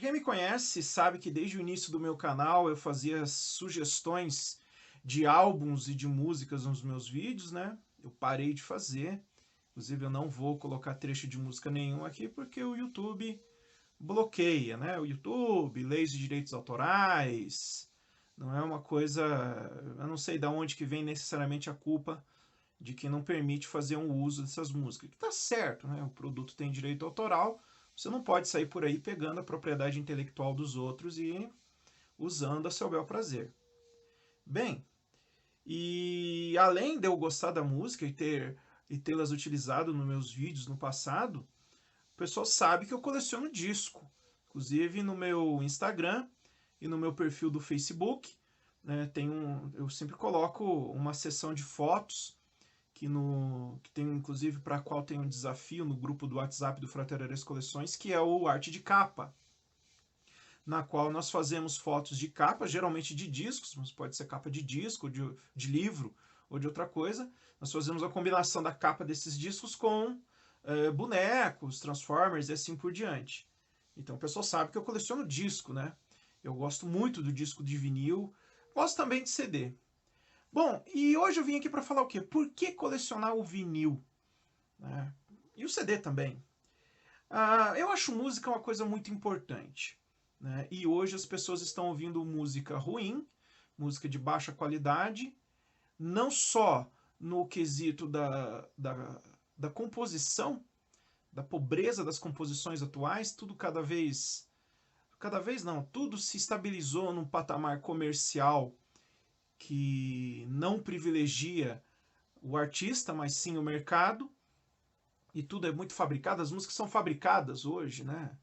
Quem me conhece sabe que desde o início do meu canal eu fazia sugestões de álbuns e de músicas nos meus vídeos, né? Eu parei de fazer. Inclusive eu não vou colocar trecho de música nenhum aqui porque o YouTube bloqueia, né? O YouTube, leis de direitos autorais, não é uma coisa... Eu não sei de onde que vem necessariamente a culpa de que não permite fazer um uso dessas músicas. Que tá certo, né? O produto tem direito autoral, você não pode sair por aí pegando a propriedade intelectual dos outros e usando a seu bel prazer. Bem, e além de eu gostar da música e tê-las utilizado nos meus vídeos no passado, o pessoal sabe que eu coleciono disco. Inclusive no meu Instagram e no meu perfil do Facebook, né, eu sempre coloco uma seção de fotos que tem inclusive para a qual tem um desafio no grupo do WhatsApp do Fratereiras Coleções, que é o Arte de Capa, na qual nós fazemos fotos de capa, geralmente de discos, mas pode ser capa de disco, de livro ou de outra coisa. Nós fazemos a combinação da capa desses discos com bonecos, Transformers e assim por diante. Então o pessoal sabe que eu coleciono disco, né? Eu gosto muito do disco de vinil, gosto também de CD. Bom, e hoje eu vim aqui para falar o quê? Por que colecionar o vinil? Né? E o CD também. Eu acho música uma coisa muito importante. Né? E hoje as pessoas estão ouvindo música ruim, música de baixa qualidade, não só no quesito da composição, da pobreza das composições atuais, tudo cada vez não, tudo se estabilizou num patamar comercial que não privilegia o artista, mas sim o mercado, e tudo é muito fabricado, as músicas são fabricadas hoje, né?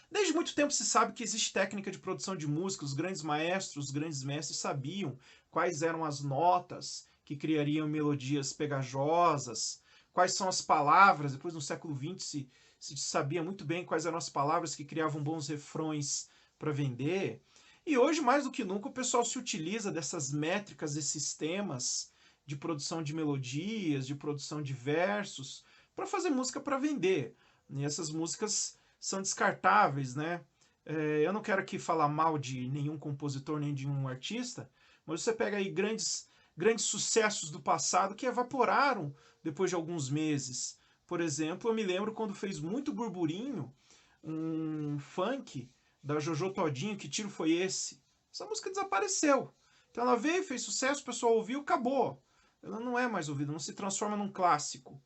Desde muito tempo se sabe que existe técnica de produção de música, os grandes maestros, os grandes mestres sabiam quais eram as notas que criariam melodias pegajosas, quais são as palavras, depois no século XX se sabia muito bem quais eram as palavras que criavam bons refrões para vender. E hoje, mais do que nunca, o pessoal se utiliza dessas métricas e sistemas de produção de melodias, de produção de versos, para fazer música para vender. E essas músicas são descartáveis, né? Eu não quero aqui falar mal de nenhum compositor nem de um artista, mas você pega aí grandes sucessos do passado que evaporaram depois de alguns meses. Por exemplo, eu me lembro quando fez muito burburinho um funk da Jojo Todinho, Que Tiro Foi Esse? Essa música desapareceu. Então ela veio, fez sucesso, o pessoal ouviu, acabou. Ela não é mais ouvida, não se transforma num clássico.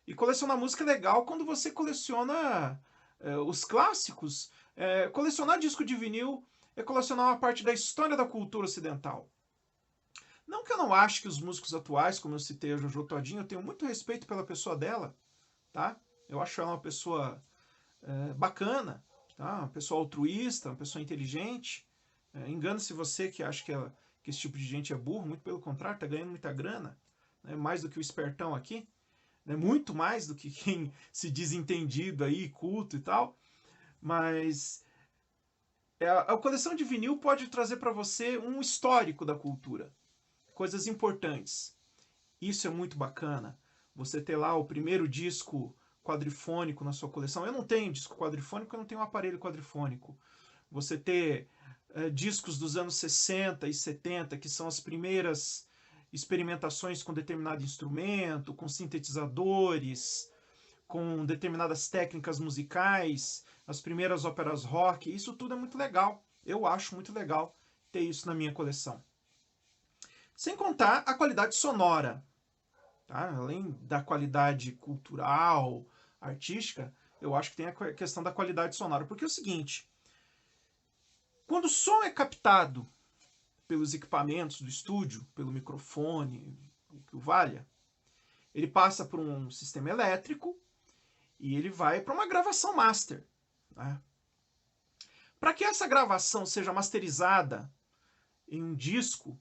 E colecionar música é legal quando você coleciona os clássicos. Colecionar disco de vinil é colecionar uma parte da história da cultura ocidental. Não que eu não ache que os músicos atuais, como eu citei a Jojo Todinho, eu tenho muito respeito pela pessoa dela, tá? Eu acho ela uma pessoa bacana, tá? Uma pessoa altruísta, uma pessoa inteligente. Engana-se você que acha que esse tipo de gente é burro, muito pelo contrário, tá ganhando muita grana, né? Mais do que o espertão aqui, né? Muito mais do que quem se diz entendido aí, culto e tal. Mas a coleção de vinil pode trazer para você um histórico da cultura, coisas importantes. Isso é muito bacana. Você ter lá o primeiro disco quadrifônico na sua coleção. Eu não tenho disco quadrifônico, eu não tenho um aparelho quadrifônico. Você ter discos dos anos 60 e 70, que são as primeiras experimentações com determinado instrumento, com sintetizadores, com determinadas técnicas musicais, as primeiras óperas rock, isso tudo é muito legal. Eu acho muito legal ter isso na minha coleção. Sem contar a qualidade sonora. Tá? Além da qualidade cultural, artística, eu acho que tem a questão da qualidade sonora. Porque é o seguinte, quando o som é captado pelos equipamentos do estúdio, pelo microfone, o que o valha, ele passa por um sistema elétrico e ele vai para uma gravação master. Né? Para que essa gravação seja masterizada em um disco,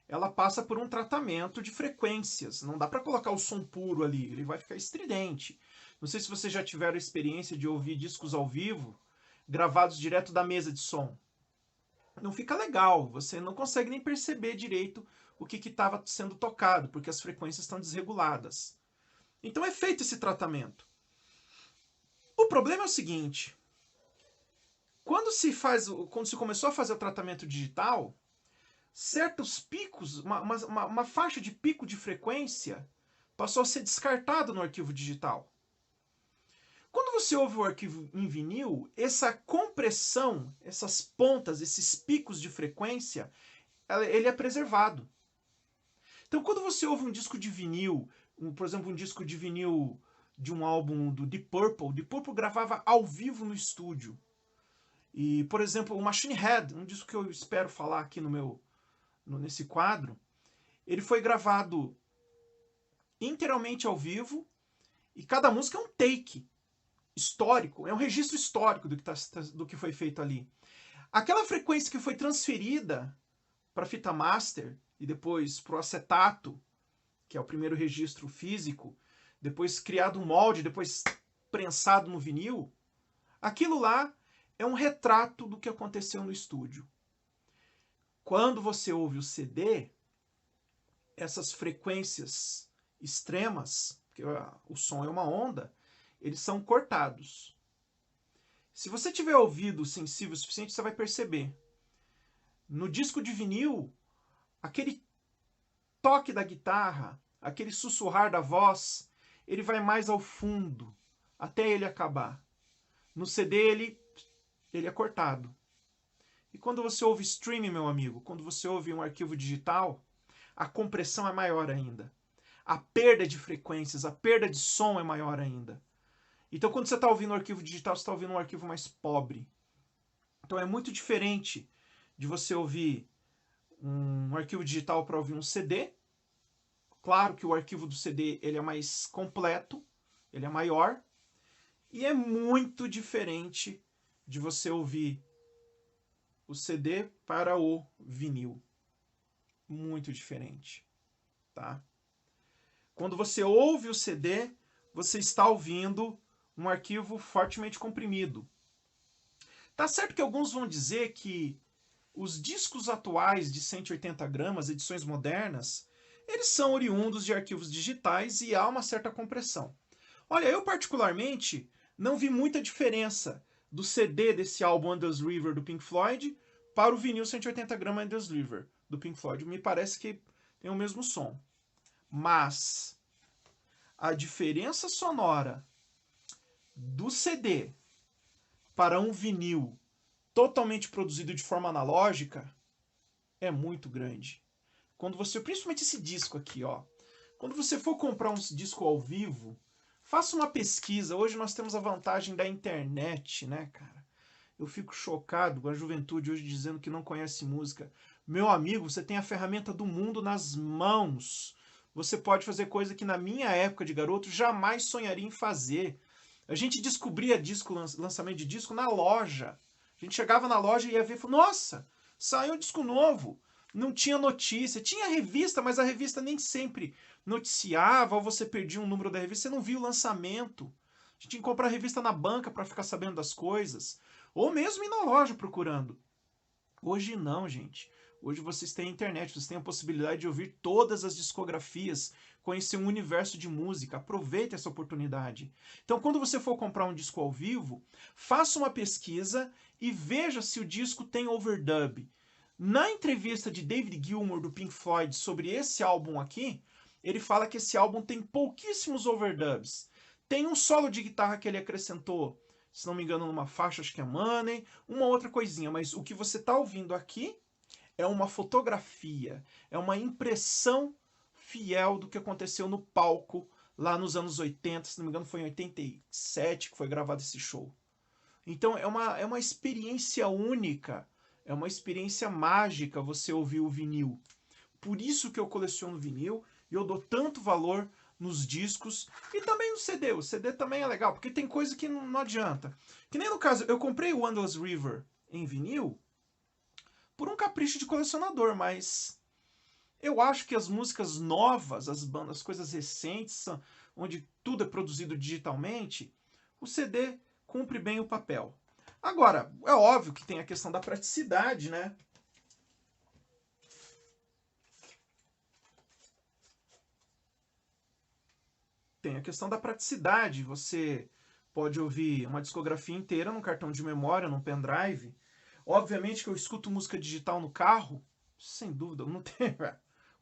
ela passa por um tratamento de frequências. Não dá para colocar o som puro ali, ele vai ficar estridente. Não sei se vocês já tiveram a experiência de ouvir discos ao vivo, gravados direto da mesa de som. Não fica legal, você não consegue nem perceber direito o que estava sendo tocado, porque as frequências estão desreguladas. Então é feito esse tratamento. O problema é o seguinte, Quando se começou a fazer o tratamento digital, certos picos, uma faixa de pico de frequência passou a ser descartado no arquivo digital. Quando você ouve o arquivo em vinil, essa compressão, essas pontas, esses picos de frequência, ele é preservado. Então, quando você ouve um disco de vinil, por exemplo, um disco de vinil de um álbum do Deep Purple gravava ao vivo no estúdio. E, por exemplo, o Machine Head, um disco que eu espero falar aqui nesse quadro, ele foi gravado inteiramente ao vivo e cada música é um take histórico, é um registro histórico do que foi feito ali. Aquela frequência que foi transferida para a fita master e depois para o acetato, que é o primeiro registro físico, depois criado um molde, depois prensado no vinil, aquilo lá é um retrato do que aconteceu no estúdio. Quando você ouve o CD, essas frequências extremas, porque o som é uma onda, eles são cortados. Se você tiver ouvido sensível o suficiente, você vai perceber. No disco de vinil, aquele toque da guitarra, aquele sussurrar da voz, ele vai mais ao fundo, até ele acabar. No CD, ele é cortado. E quando você ouve streaming, meu amigo, quando você ouve um arquivo digital, a compressão é maior ainda. A perda de frequências, a perda de som é maior ainda. Então, quando você está ouvindo um arquivo digital, você está ouvindo um arquivo mais pobre. Então, é muito diferente de você ouvir um arquivo digital para ouvir um CD. Claro que o arquivo do CD ele é mais completo, ele é maior. E é muito diferente de você ouvir o CD para o vinil. Muito diferente, tá? Quando você ouve o CD, você está ouvindo um arquivo fortemente comprimido. Tá certo que alguns vão dizer que os discos atuais de 180 gramas, edições modernas, eles são oriundos de arquivos digitais e há uma certa compressão. Olha, eu particularmente não vi muita diferença do CD desse álbum Endless River do Pink Floyd para o vinil 180 gramas Endless River do Pink Floyd. Me parece que tem o mesmo som. Mas a diferença sonora do CD para um vinil totalmente produzido de forma analógica é muito grande. Quando você, principalmente esse disco aqui, ó, quando você for comprar um disco ao vivo, faça uma pesquisa. Hoje nós temos a vantagem da internet, né, cara? Eu fico chocado com a juventude hoje dizendo que não conhece música. Meu amigo, você tem a ferramenta do mundo nas mãos. Você pode fazer coisa que na minha época de garoto jamais sonharia em fazer. A gente descobria disco, lançamento de disco na loja. A gente chegava na loja e ia ver e falou, nossa, saiu um disco novo. Não tinha notícia. Tinha revista, mas a revista nem sempre noticiava, ou você perdia um número da revista, você não via o lançamento. A gente tinha que comprar a revista na banca para ficar sabendo das coisas. Ou mesmo ir na loja procurando. Hoje não, gente. Hoje vocês têm internet, vocês têm a possibilidade de ouvir todas as discografias, conhecer um universo de música. Aproveite essa oportunidade. Então, quando você for comprar um disco ao vivo, faça uma pesquisa e veja se o disco tem overdub. Na entrevista de David Gilmour do Pink Floyd sobre esse álbum aqui, ele fala que esse álbum tem pouquíssimos overdubs. Tem um solo de guitarra que ele acrescentou, se não me engano, numa faixa, acho que é Money, uma outra coisinha, mas o que você está ouvindo aqui é uma fotografia, é uma impressão fiel do que aconteceu no palco lá nos anos 80, se não me engano foi em 87 que foi gravado esse show. Então é uma experiência única, é uma experiência mágica você ouvir o vinil. Por isso que eu coleciono vinil e eu dou tanto valor nos discos e também no CD. O CD também é legal, porque tem coisa que não adianta. Que nem no caso, eu comprei o Endless River em vinil por um capricho de colecionador, mas eu acho que as músicas novas, as bandas, as coisas recentes, onde tudo é produzido digitalmente, o CD cumpre bem o papel. Agora, é óbvio que tem a questão da praticidade, né? Tem a questão da praticidade. Você pode ouvir uma discografia inteira num cartão de memória, num pendrive. Obviamente que eu escuto música digital no carro, sem dúvida, não tem.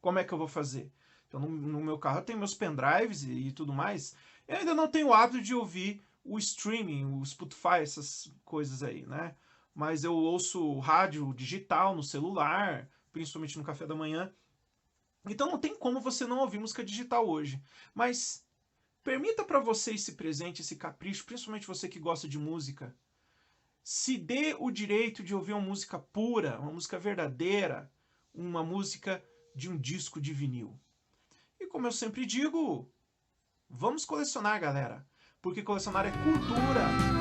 Como é que eu vou fazer? Então, no meu carro eu tenho meus pendrives e tudo mais. Eu ainda não tenho o hábito de ouvir o streaming, o Spotify, essas coisas aí, né? Mas eu ouço rádio digital no celular, principalmente no café da manhã. Então não tem como você não ouvir música digital hoje. Mas permita para você esse presente, esse capricho, principalmente você que gosta de música. Se dê o direito de ouvir uma música pura, uma música verdadeira, uma música de um disco de vinil. E como eu sempre digo, vamos colecionar, galera. Porque colecionar é cultura.